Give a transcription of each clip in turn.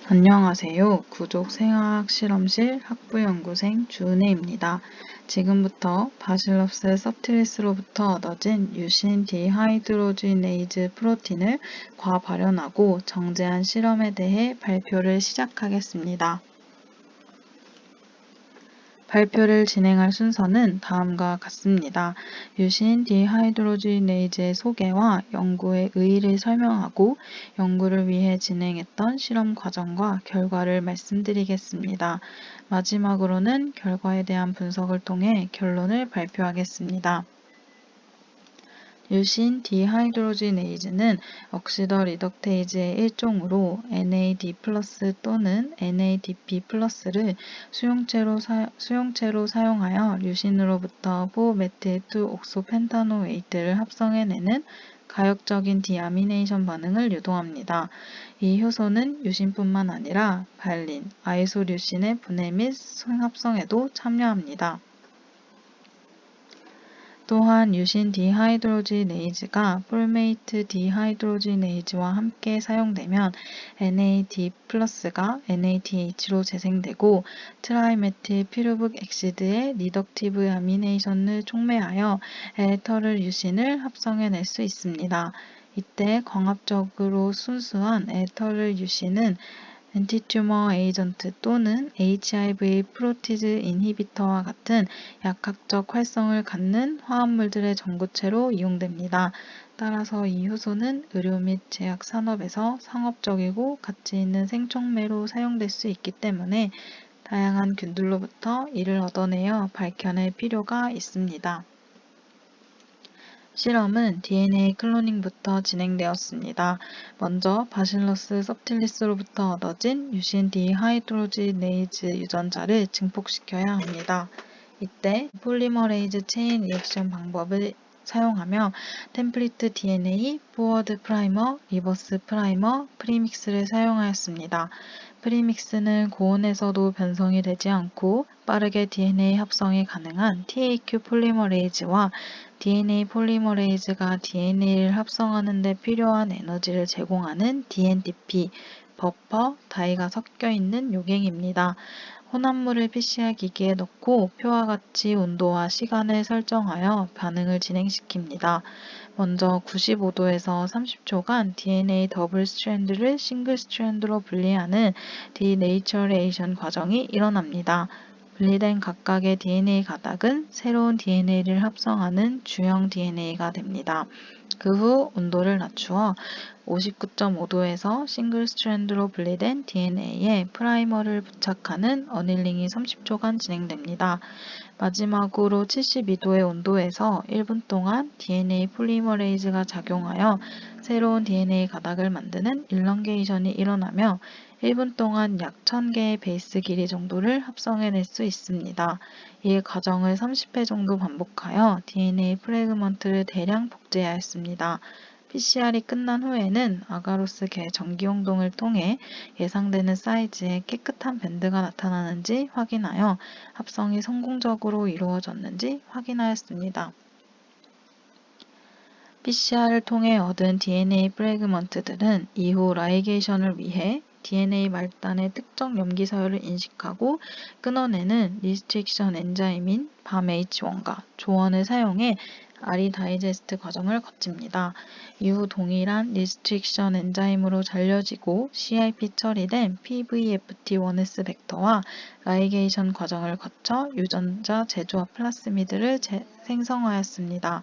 안녕하세요. 구족생화학 실험실 학부연구생 주은혜입니다. 지금부터 바실러스 섭티리스로부터 얻어진 유신 디하이드로지네이즈 프로틴을 과발현하고 정제한 실험에 대해 발표를 시작하겠습니다. 발표를 진행할 순서는 다음과 같습니다. 유신 디하이드로지네이즈의 소개와 연구의 의의를 설명하고 연구를 위해 진행했던 실험 과정과 결과를 말씀드리겠습니다. 마지막으로는 결과에 대한 분석을 통해 결론을 발표하겠습니다. 유신 디하이드로지네이즈는 억시더 리덕테이즈의 일종으로 NAD+ 또는 NADP+를 수용체로 사용하여 류신으로부터 4메틸2옥소펜타노에이트를 합성해내는 가역적인 디아미네이션 반응을 유도합니다. 이 효소는 유신뿐만 아니라 발린, 아이소류신의 분해 및 합성에도 참여합니다. 또한 유신 디하이드로지네이즈가 폴메이트 디하이드로지네이즈와 함께 사용되면 NAD+가 NADH로 재생되고 트라이메틸 피루빅 엑시드의 리덕티브 아미네이션을 촉매하여 에터르 유신을 합성해낼 수 있습니다. 이때 광합적으로 순수한 에터르 유신은 엔티튜머 에이전트 또는 HIV 프로티즈 인히비터와 같은 약학적 활성을 갖는 화합물들의 전구체로 이용됩니다. 따라서 이 효소는 의료 및 제약 산업에서 상업적이고 가치 있는 생촉매로 사용될 수 있기 때문에 다양한 균들로부터 이를 얻어내어 밝혀낼 필요가 있습니다. 실험은 DNA 클로닝부터 진행되었습니다. 먼저 바실러스 섭틸리스로부터 얻어진 유신 디하이드로지네이즈 유전자를 증폭시켜야 합니다. 이때 폴리머레이즈 체인 리액션 방법을 사용하며 템플릿 DNA, 포워드 프라이머, 리버스 프라이머, 프리믹스를 사용하였습니다. 프리믹스는 고온에서도 변성이 되지 않고 빠르게 DNA 합성이 가능한 TAQ 폴리머레이즈와 DNA 폴리머레이즈가 DNA를 합성하는 데 필요한 에너지를 제공하는 DNDP, 버퍼, 다이가 섞여 있는 요갱입니다. 혼합물을 PCR 기기에 넣고 표와 같이 온도와 시간을 설정하여 반응을 진행시킵니다. 먼저 95도에서 30초간 DNA 더블 스트랜드를 싱글 스트랜드로 분리하는 디네이처레이션 과정이 일어납니다. 분리된 각각의 DNA 가닥은 새로운 DNA를 합성하는 주형 DNA가 됩니다. 그 후 온도를 낮추어 59.5도에서 싱글 스트랜드로 분리된 DNA에 프라이머를 부착하는 어닐링이 30초간 진행됩니다. 마지막으로 72도의 온도에서 1분 동안 DNA 폴리머레이즈가 작용하여 새로운 DNA 가닥을 만드는 일렁게이션이 일어나며 1분 동안 약 1000개의 베이스 길이 정도를 합성해낼 수 있습니다. 이 과정을 30회 정도 반복하여 DNA 프래그먼트를 대량 복제하였습니다. PCR이 끝난 후에는 아가로스 계 전기홍동을 통해 예상되는 사이즈의 깨끗한 밴드가 나타나는지 확인하여 합성이 성공적으로 이루어졌는지 확인하였습니다. PCR을 통해 얻은 DNA 프래그먼트들은 이후 라이게이션을 위해 DNA 말단의 특정 염기 서열을 인식하고 끊어내는 리스트릭션 엔자임인 밤H1과 조원을 사용해 아리다이제스트 과정을 거칩니다. 이후 동일한 리스트릭션 엔자임으로 잘려지고 CIP 처리된 PVFT1S 벡터와 라이게이션 과정을 거쳐 유전자 제조합 플라스미드를 생성하였습니다.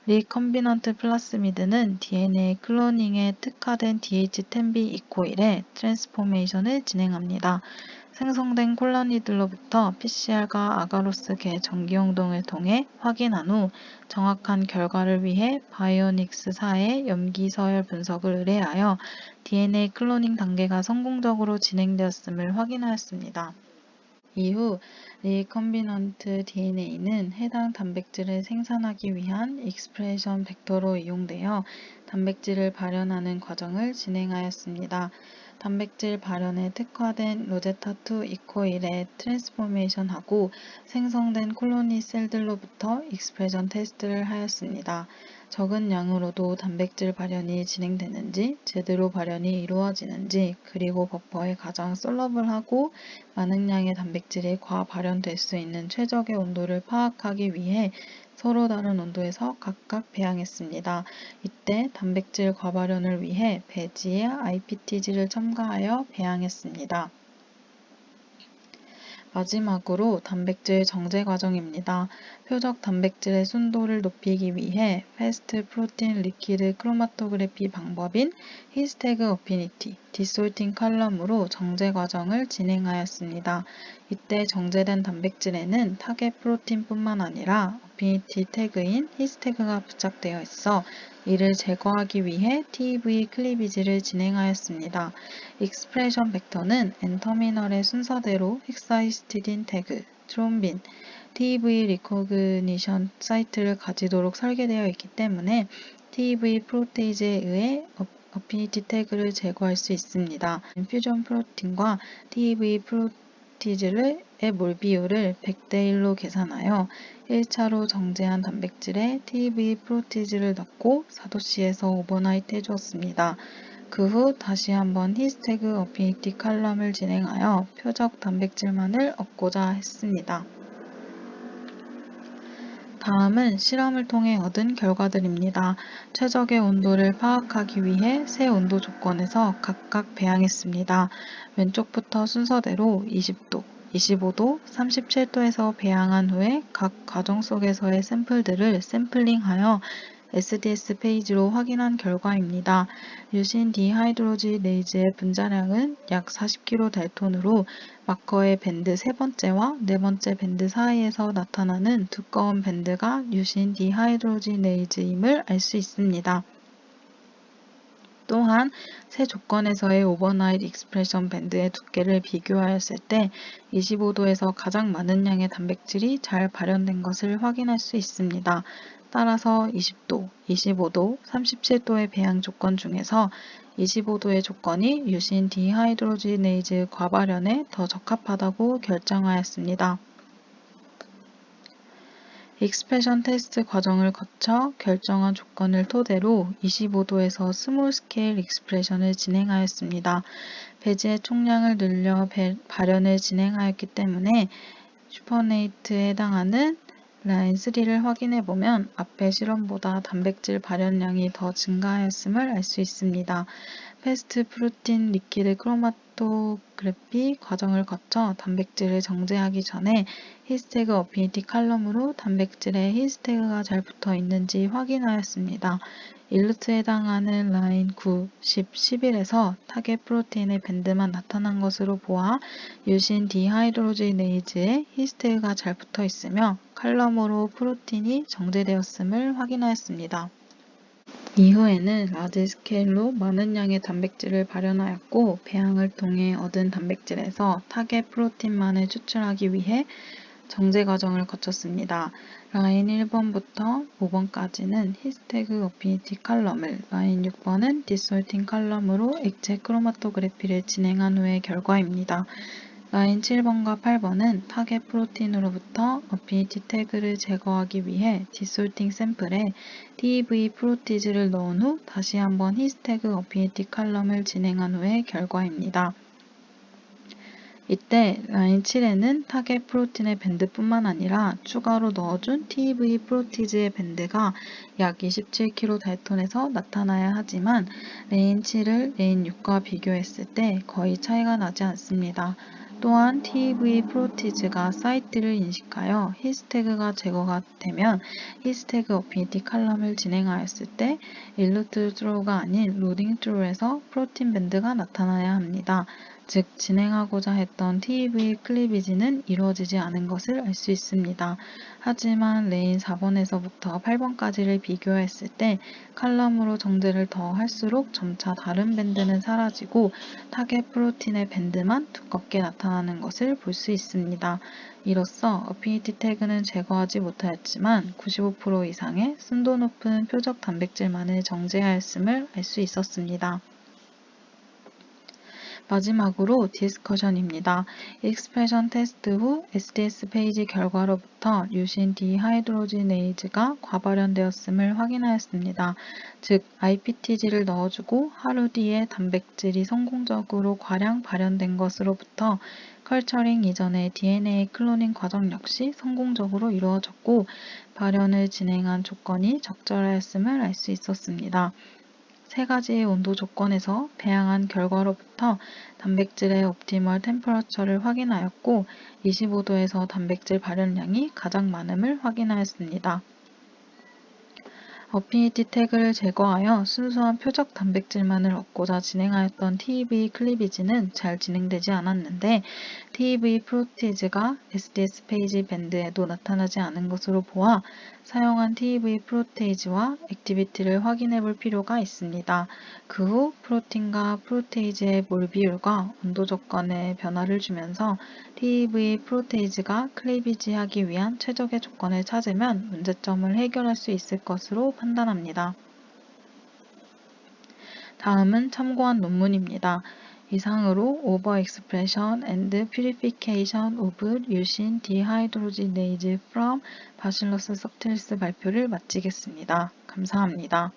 리컨비넌트 플라스미드는 DNA 클로닝에 특화된 DH10B 이코일의 트랜스포메이션을 진행합니다. 생성된 콜로니들로부터 PCR과 아가로스 계 전기홍동을 통해 확인한 후 정확한 결과를 위해 바이오닉스4의 염기 서열 분석을 의뢰하여 DNA 클로닝 단계가 성공적으로 진행되었음을 확인하였습니다. 이후 리컨비넌트 DNA는 해당 단백질을 생산하기 위한 익스프레션 벡터로 이용되어 단백질을 발현하는 과정을 진행하였습니다. 단백질 발현에 특화된 로제타2 이코일에 트랜스포메이션하고 생성된 콜로니 셀들로부터 익스프레션 테스트를 하였습니다. 적은 양으로도 단백질 발현이 진행되는지, 제대로 발현이 이루어지는지, 그리고 버퍼에 가장 솔러블하고 많은 양의 단백질이 과발현될 수 있는 최적의 온도를 파악하기 위해 서로 다른 온도에서 각각 배양했습니다. 이때 단백질 과발현을 위해 배지의 IPTG를 첨가하여 배양했습니다. 마지막으로 단백질 정제 과정입니다. 표적 단백질의 순도를 높이기 위해 패스트 프로틴 리퀴드 크로마토그래피 방법인 히스태그 어피니티, 디솔팅 칼럼으로 정제 과정을 진행하였습니다. 이때 정제된 단백질에는 타겟 프로틴뿐만 아니라 어피니티 태그인 히스태그가 부착되어 있어 이를 제거하기 위해 TEV 클리비지를 진행하였습니다. 익스프레션 벡터는 N터미널의 순서대로 헥사히스티딘 태그, 트롬빈, TEV 리코그니션 사이트를 가지도록 설계되어 있기 때문에 TEV 프로테이즈에 의해 어피니티 태그를 제거할 수 있습니다. 퓨전 프로틴과 TEV 프로티즈의 몰 비율을 100대 1로 계산하여 1차로 정제한 단백질에 TEV 프로티즈를 넣고 4도씨에서 오버나이트 해주었습니다. 그 후 다시 한번 히스태그 어피니티 칼럼을 진행하여 표적 단백질만을 얻고자 했습니다. 다음은 실험을 통해 얻은 결과들입니다. 최적의 온도를 파악하기 위해 세 온도 조건에서 각각 배양했습니다. 왼쪽부터 순서대로 20도, 25도, 37도에서 배양한 후에 각 과정 속에서의 샘플들을 샘플링하여 SDS 페이지로 확인한 결과입니다. 류신 디하이드로지네이즈의 분자량은 약 40kg 달톤으로 마커의 밴드 세 번째와 네 번째 밴드 사이에서 나타나는 두꺼운 밴드가 류신 디하이드로지네이즈임을 알 수 있습니다. 또한 세 조건에서의 오버나잇 익스프레션 밴드의 두께를 비교하였을 때 25도에서 가장 많은 양의 단백질이 잘 발현된 것을 확인할 수 있습니다. 따라서 20도, 25도, 37도의 배양 조건 중에서 25도의 조건이 류신 디하이드로지네이즈 과발현에 더 적합하다고 결정하였습니다. 익스프레션 테스트 과정을 거쳐 결정한 조건을 토대로 25도에서 스몰 스케일 익스프레션을 진행하였습니다. 배지의 총량을 늘려 발현을 진행하였기 때문에 슈퍼네이트에 해당하는 라인 3를 확인해 보면 앞의 실험보다 단백질 발현량이 더 증가하였음을 알 수 있습니다. 패스트 프로틴 리퀴드 크로마토그래피 과정을 거쳐 단백질을 정제하기 전에 히스태그 어피니티 칼럼으로 단백질에 히스태그가 잘 붙어 있는지 확인하였습니다. 일루트에 해당하는 라인 9, 10, 11에서 타겟 프로틴의 밴드만 나타난 것으로 보아 류신 디하이드로지네이즈에 히스태그가 잘 붙어 있으며 칼럼으로 프로틴이 정제되었음을 확인하였습니다. 이후에는 라지 스케일로 많은 양의 단백질을 발현하였고 배양을 통해 얻은 단백질에서 타겟 프로틴만을 추출하기 위해 정제 과정을 거쳤습니다. 라인 1번부터 5번까지는 히스태그 어피니티 칼럼을, 라인 6번은 디솔팅 칼럼으로 액체 크로마토그래피를 진행한 후의 결과입니다. 라인 7번과 8번은 타겟 프로틴으로부터 어피니티 태그를 제거하기 위해 디솔팅 샘플에 TEV 프로티즈를 넣은 후 다시 한번 히스태그 어피니티 칼럼을 진행한 후의 결과입니다. 이때 라인 7에는 타겟 프로틴의 밴드뿐만 아니라 추가로 넣어준 TEV 프로티즈의 밴드가 약 27kg 달톤에서 나타나야 하지만 레인 7을 레인 6과 비교했을 때 거의 차이가 나지 않습니다. 또한 TEV 프로티즈가 사이트를 인식하여 히스태그가 제거가 되면 히스태그 어피니티 칼럼을 진행하였을 때 일루트 스로우가 아닌 로딩 스로우에서 프로틴 밴드가 나타나야 합니다. 즉 진행하고자 했던 TEV 클리비지는 이루어지지 않은 것을 알 수 있습니다. 하지만 레인 4번에서부터 8번까지를 비교했을 때 칼럼으로 정제를 더 할수록 점차 다른 밴드는 사라지고 타겟 프로틴의 밴드만 두껍게 나타나는 것을 볼 수 있습니다. 이로써 어피니티 태그는 제거하지 못하였지만 95% 이상의 순도 높은 표적 단백질만을 정제하였음을 알 수 있었습니다. 마지막으로 디스커션입니다. 익스프레션 테스트 후 SDS 페이지 결과로부터 류신 디하이드로지네이즈가 과발현되었음을 확인하였습니다. 즉, IPTG를 넣어주고 하루 뒤에 단백질이 성공적으로 과량 발현된 것으로부터 컬처링 이전의 DNA 클로닝 과정 역시 성공적으로 이루어졌고 발현을 진행한 조건이 적절하였음을 알 수 있었습니다. 세 가지의 온도 조건에서 배양한 결과로부터 단백질의 옵티멀 템퍼러처를 확인하였고 25도에서 단백질 발현량이 가장 많음을 확인하였습니다. 어피니티 태그를 제거하여 순수한 표적 단백질만을 얻고자 진행하였던 TEV 클리비지는 잘 진행되지 않았는데 TEV 프로테이즈가 SDS 페이지 밴드에도 나타나지 않은 것으로 보아 사용한 TEV 프로테이즈와 액티비티를 확인해 볼 필요가 있습니다. 그 후 프로틴과 프로테이즈의 몰 비율과 온도 조건에 변화를 주면서 TEV 프로테이즈가 클리비지하기 위한 최적의 조건을 찾으면 문제점을 해결할 수 있을 것으로 판단합니다. 다음은 참고한 논문입니다. 이상으로 Overexpression and Purification of Leucine Dehydrogenase from Bacillus subtilis 발표를 마치겠습니다. 감사합니다.